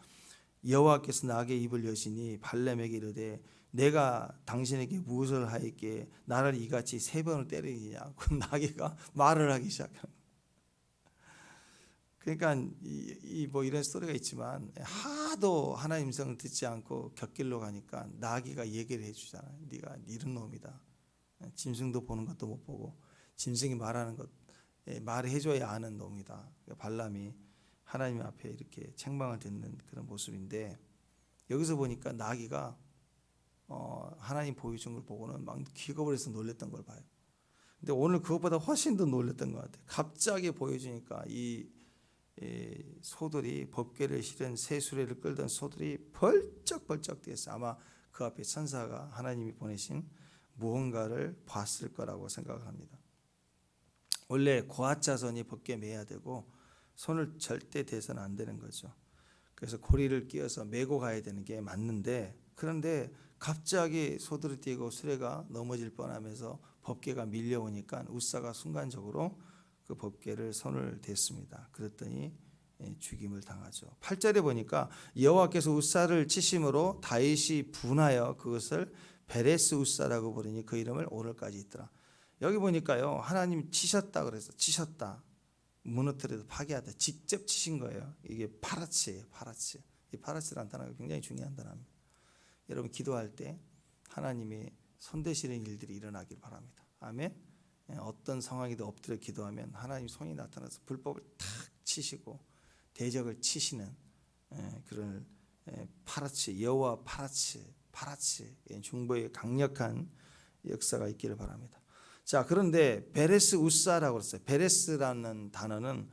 여호와께서 나귀의 입을 여시니 발람에게 이르되 내가 당신에게 무엇을 하였기에 나를 이같이 3번을 때리느냐. 그 나귀가 말을 하기 시작하는. 그러니까 뭐 이런 스토리가 있지만 하도 하나님 음성을 듣지 않고 곁길로 가니까 나귀가 얘기를 해주잖아요. 네가 이런 놈이다. 짐승도 보는 것도 못 보고 짐승이 말하는 것 말해줘야 아는 놈이다. 발람이 하나님 앞에 이렇게 책망을 듣는 그런 모습인데 여기서 보니까 나귀가 하나님 보여준 걸 보고는 막 기겁을 해서 놀랬던 걸 봐요. 근데 오늘 그것보다 훨씬 더 놀랬던 것 같아요. 갑자기 보여주니까 이 소들이 법궤를 실은 새 수레를 끌던 소들이 벌쩍벌쩍 뛰었어요. 아마 그 앞에 천사가 하나님이 보내신 무언가를 봤을 거라고 생각합니다. 원래 고핫 자손이 법궤 매야 되고 손을 절대 대서는 안 되는 거죠. 그래서 고리를 끼워서 메고 가야 되는 게 맞는데 그런데 갑자기 소들이 뛰고 수레가 넘어질 뻔하면서 법궤가 밀려오니까 웃사가 순간적으로 그 법궤를 손을 댔습니다. 그랬더니 죽임을 당하죠. 8절에 보니까 여호와께서 웃사를 치심으로 다윗이 분하여 그것을 베레스 웃사라고 부르니 그 이름을 오늘까지 있더라. 여기 보니까요 하나님 치셨다 그래서 치셨다. 무너뜨려도 파괴하다. 직접 치신 거예요. 이게 파라치예요. 파라치. 이 파라치라는 단어가 굉장히 중요한 단어입니다. 여러분 기도할 때 하나님이 손대시는 일들이 일어나길 바랍니다. 아멘. 어떤 상황이든 엎드려 기도하면 하나님 손이 나타나서 불법을 탁 치시고 대적을 치시는 그런 파라치 여호와 파라치 중보의 강력한 역사가 있기를 바랍니다. 자, 그런데 베레스 우사라고 했어요. 베레스라는 단어는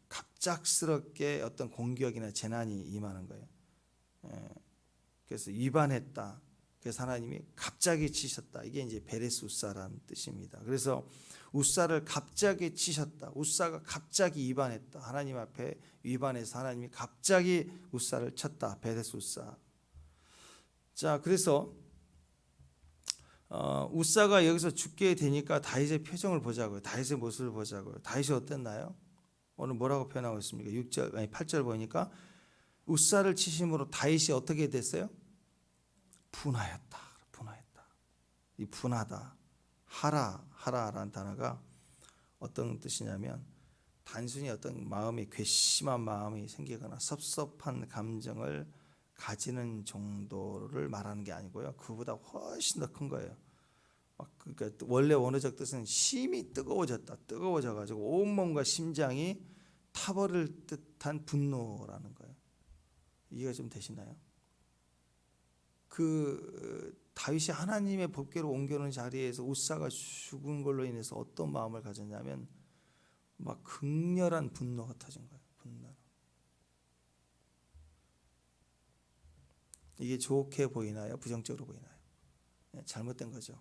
갑작스럽게 어떤 공격이나 재난이 임하는 거예요. 그래서 위반했다. 그래서 하나님이 갑자기 치셨다. 이게 이제 베레스 우사라는 뜻입니다. 그래서 우사를 갑자기 치셨다. 우사가 갑자기 위반했다. 하나님 앞에 위반해서 하나님이 갑자기 우사를 쳤다. 베레스 우사. 자, 그래서 우사가 여기서 죽게 되니까 다윗의 표정을 보자고요. 다윗의 모습을 보자고요. 다윗이 어땠나요? 오늘 뭐라고 표현하고 있습니까? 8절 보니까 우사를 치심으로 다윗이 어떻게 됐어요? 분하였다. 이 분하다. 하라라는 단어가 어떤 뜻이냐면 단순히 어떤 마음이 괘씸한 마음이 생기거나 섭섭한 감정을 가지는 정도를 말하는 게 아니고요. 그보다 훨씬 더 큰 거예요. 그러니까 원래 원어적 뜻은 심히 뜨거워져 가지고 온몸과 심장이 타버릴 듯한 분노라는 거예요. 이해가 좀 되시나요? 다윗이 하나님의 법궤로 옮겨놓은 자리에서 우사가 죽은 걸로 인해서 어떤 마음을 가졌냐면 막 극렬한 분노가 터진 거예요. 분노. 이게 좋게 보이나요? 부정적으로 보이나요? 잘못된 거죠.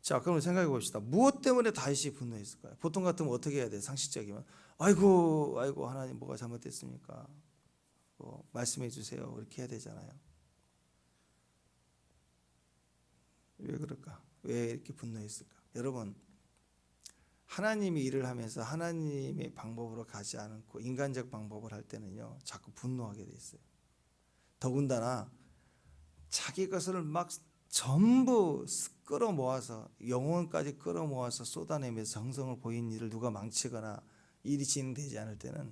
자, 그럼 생각해 봅시다. 무엇 때문에 다윗이 분노했을까요? 보통 같으면 어떻게 해야 돼요? 상식적이면 아이고 하나님 뭐가 잘못됐습니까? 말씀해 주세요. 이렇게 해야 되잖아요. 왜 그럴까? 왜 이렇게 분노했을까? 여러분, 하나님이 일을 하면서 하나님의 방법으로 가지 않고 인간적 방법을 할 때는요, 자꾸 분노하게 돼 있어요. 더군다나 자기 것을 막 전부 끌어모아서 영혼까지 끌어모아서 쏟아내면서 정성을 보인 일을 누가 망치거나 일이 진행되지 않을 때는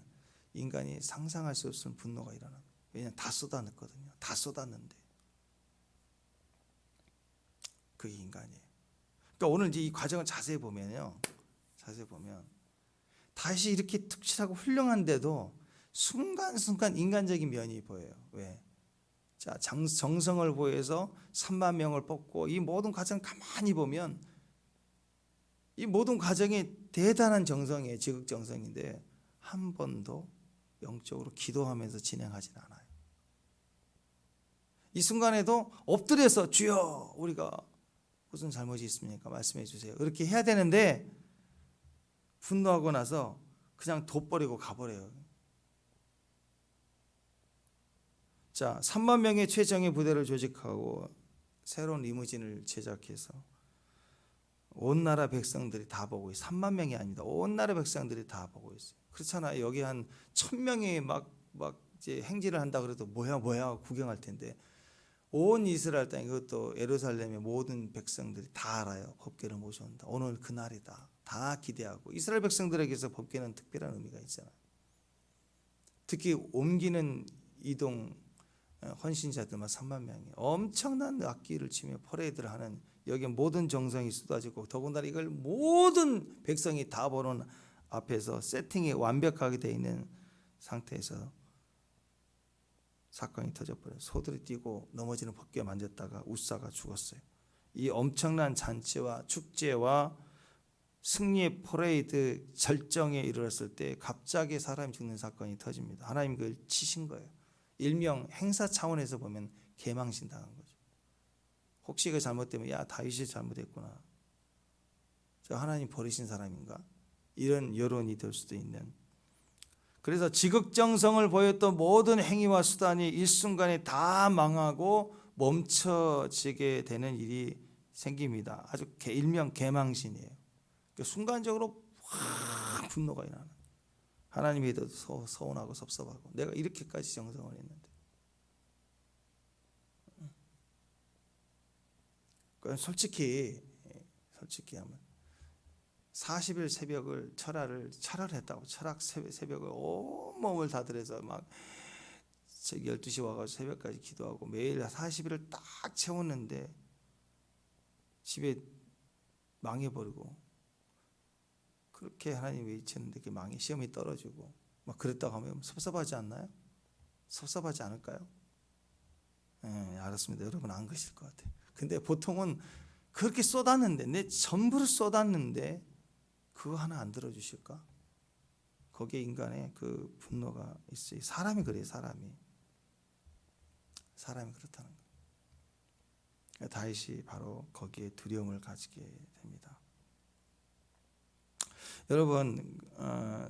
인간이 상상할 수 없는 분노가 일어납니다. 왜냐하면 다 쏟아냈거든요. 다 쏟았는데 그게 인간이에요. 그러니까 오늘 이제 이 과정을 자세히 보면 다시 이렇게 특실하고 훌륭한데도 순간순간 인간적인 면이 보여요. 왜? 자, 정성을 보여서 3만 명을 뽑고 이 모든 과정 가만히 보면 이 모든 과정이 대단한 정성이에요. 지극정성인데 한 번도 영적으로 기도하면서 진행하진 않아요. 이 순간에도 엎드려서 주여 우리가 무슨 잘못이 있습니까? 말씀해 주세요. 그렇게 해야 되는데 분노하고 나서 그냥 돋버리고 가버려요. 자, 3만 명의 최정예 부대를 조직하고 새로운 리무진을 제작해서 온 나라 백성들이 다 보고 있어요. 3만 명이 아닙니다. 온 나라 백성들이 다 보고 있어요. 그렇잖아요. 여기 한 1,000명이 막 이제 행진을 한다 그래도 뭐야 구경할 텐데 온 이스라엘 땅 이것도 예루살렘의 모든 백성들이 다 알아요. 법궤를 모셔온다. 오늘 그날이다. 다 기대하고 이스라엘 백성들에게서 법궤는 특별한 의미가 있잖아요. 특히 옮기는 이동 헌신자들만 3만 명이 엄청난 악기를 치며 퍼레이드를 하는 여기에 모든 정성이 쏟아지고 더군다나 이걸 모든 백성이 다 보는 앞에서 세팅이 완벽하게 되어 있는 상태에서 사건이 터져버려요. 소들이 뛰고 넘어지는 법궤 만졌다가 우사가 죽었어요. 이 엄청난 잔치와 축제와 승리의 퍼레이드 절정에 이르렀을 때 갑자기 사람이 죽는 사건이 터집니다. 하나님 그걸 치신 거예요. 일명 행사 차원에서 보면 개망신 당한 거죠. 혹시 그 잘못되면 야 다윗이 잘못했구나. 저 하나님 버리신 사람인가? 이런 여론이 될 수도 있는. 그래서 지극정성을 보였던 모든 행위와 수단이 일순간에 다 망하고 멈춰지게 되는 일이 생깁니다. 아주 일명 개망신이에요. 그러니까 순간적으로 확 분노가 일어나는. 하나님이 더 서운하고 섭섭하고 내가 이렇게까지 정성을 했는데. 그러니까 솔직히 하면 40일 새벽을 철학을 했다고 철학 새벽을 온몸을 다 들여서 막 저기 12시 와가지고 새벽까지 기도하고 매일 40일을 딱 채웠는데 집에 망해버리고 그렇게 하나님 외치는데 그 망해 시험이 떨어지고 막 그랬다고 하면 섭섭하지 않나요? 섭섭하지 않을까요? 알았습니다. 여러분 안 그러실 것 같아요. 근데 보통은 그렇게 쏟았는데 내 전부를 쏟았는데 그거 하나 안 들어주실까? 거기에 인간의 그 분노가 있어요. 사람이 그래요. 사람이 그렇다는 거예요. 다윗이 바로 거기에 두려움을 가지게 됩니다. 여러분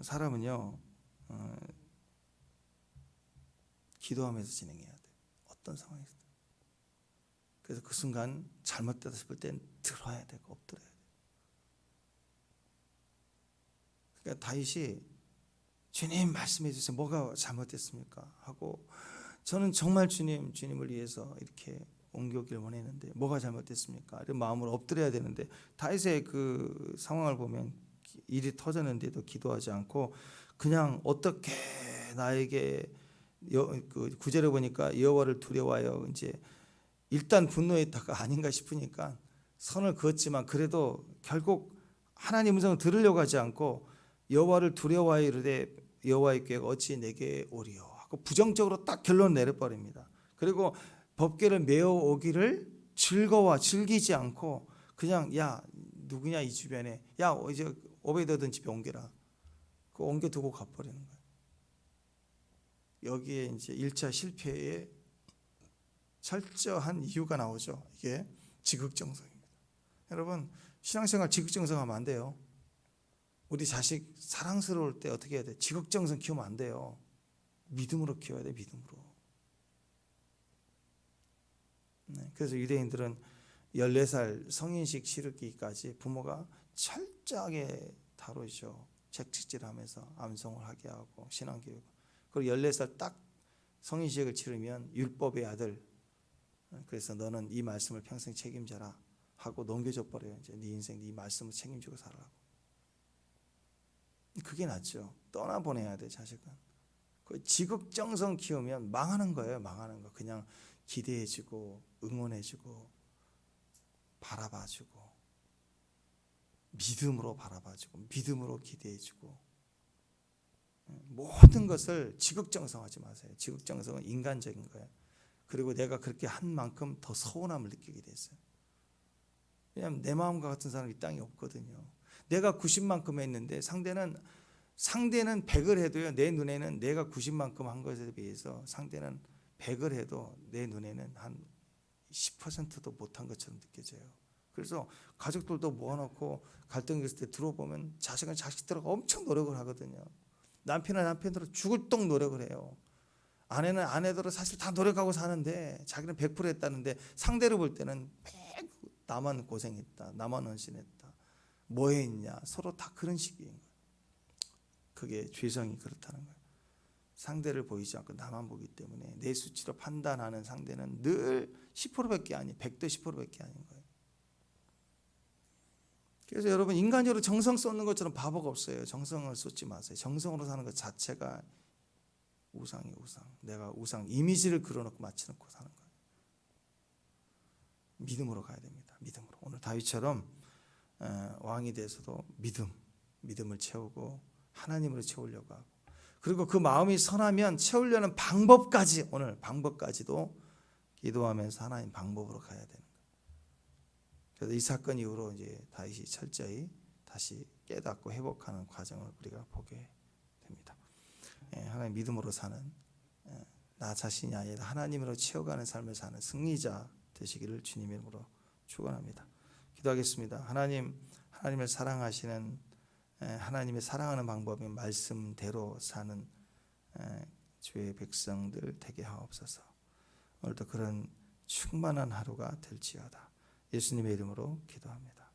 사람은요 기도하면서 진행해야 돼요. 어떤 상황에서든. 그래서 그 순간 잘못되다 싶을 땐 들어야 되고 엎드려야 돼요. 그러니까 다윗이 주님 말씀해 주세요. 뭐가 잘못됐습니까? 하고 저는 정말 주님을 위해서 이렇게 옮겨오길 원했는데 뭐가 잘못됐습니까? 이런 마음으로 엎드려야 되는데 다윗의 그 상황을 보면 일이 터졌는데도 기도하지 않고 그냥 어떻게 나에게 그 구절을 보니까 여호와를 두려워하여 이제 일단 분노했다가 아닌가 싶으니까 선을 그었지만 그래도 결국 하나님 음성을 들으려고 하지 않고 여호와를 두려워하여 이르되 여호와의 궤가 어찌 내게 오리요 하고 부정적으로 딱 결론 내려버립니다. 그리고 법궤를 메어 오기를 즐기지 않고 그냥 야 누구냐 이 주변에 야 이제 오베이드든 집에 옮겨라. 그 옮겨두고 가버리는 거예요. 여기에 이제 1차 실패의 철저한 이유가 나오죠. 이게 지극정성입니다. 여러분 신앙생활 지극정성하면 안 돼요. 우리 자식 사랑스러울 때 어떻게 해야 돼? 지극정성 키우면 안 돼요. 믿음으로 키워야 돼. 믿음으로. 그래서 유대인들은 14살 성인식 치르기까지 부모가 철저하게 다루죠. 책찍질하면서 암송을 하게 하고 신앙교육. 그리고 14살 딱 성인식을 치르면 율법의 아들. 그래서 너는 이 말씀을 평생 책임져라 하고 넘겨줘 버려요. 이제 네 인생 네 말씀을 책임지고 살아라고. 그게 낫죠. 떠나보내야 돼 자식은. 그 지극정성 키우면 망하는 거예요. 망하는 거. 그냥 기대해주고 응원해주고 바라봐주고 믿음으로 바라봐주고 믿음으로 기대해주고 모든 것을 지극정성하지 마세요. 지극정성은 인간적인 거예요. 그리고 내가 그렇게 한 만큼 더 서운함을 느끼게 됐어요. 왜냐하면 내 마음과 같은 사람이 이 땅에 없거든요. 내가 90만큼 했는데 상대는 100을 해도요. 내 눈에는 내가 90만큼 한 것에 비해서 상대는 100을 해도 내 눈에는 한 10%도 못한 것처럼 느껴져요. 그래서 가족들도 모아놓고 갈등이 있을 때 들어보면 자식은 자식대로 엄청 노력을 하거든요. 남편은 남편대로 죽을 똥 노력을 해요. 아내는 아내대로 사실 다 노력하고 사는데 자기는 100% 했다는데 상대를 볼 때는 나만 고생했다. 나만 헌신했다. 뭐 했냐. 서로 다 그런 식이에요. 그게 죄성이 그렇다는 거예요. 상대를 보이지 않고 나만 보기 때문에 내 수치로 판단하는 상대는 늘 10%밖에 아니 100대 10%밖에 아닌 거예요. 그래서 여러분 인간적으로 정성 쏟는 것처럼 바보가 없어요. 정성을 쏟지 마세요. 정성으로 사는 것 자체가 우상이에요. 우상. 내가 우상 이미지를 그려놓고 맞춰놓고 사는 거예요. 믿음으로 가야 됩니다. 믿음으로. 오늘 다윗처럼 왕이 돼서도 믿음을 채우고 하나님으로 채우려고 하고 그리고 그 마음이 선하면 채우려는 방법까지 오늘 방법까지도 기도하면서 하나님 방법으로 가야 되는 거예요. 그래서 이 사건 이후로 이제 다윗이 철저히 다시 깨닫고 회복하는 과정을 우리가 보게 됩니다. 하나님 믿음으로 사는 나 자신이 아니라 하나님으로 채워가는 삶을 사는 승리자 되시기를 주님의 이름으로 축원합니다. 기도하겠습니다. 하나님을 사랑하시는 하나님의 사랑하는 방법인 말씀대로 사는 주의 백성들 되게 하옵소서. 오늘도 그런 충만한 하루가 될지어다. 예수님의 이름으로 기도합니다.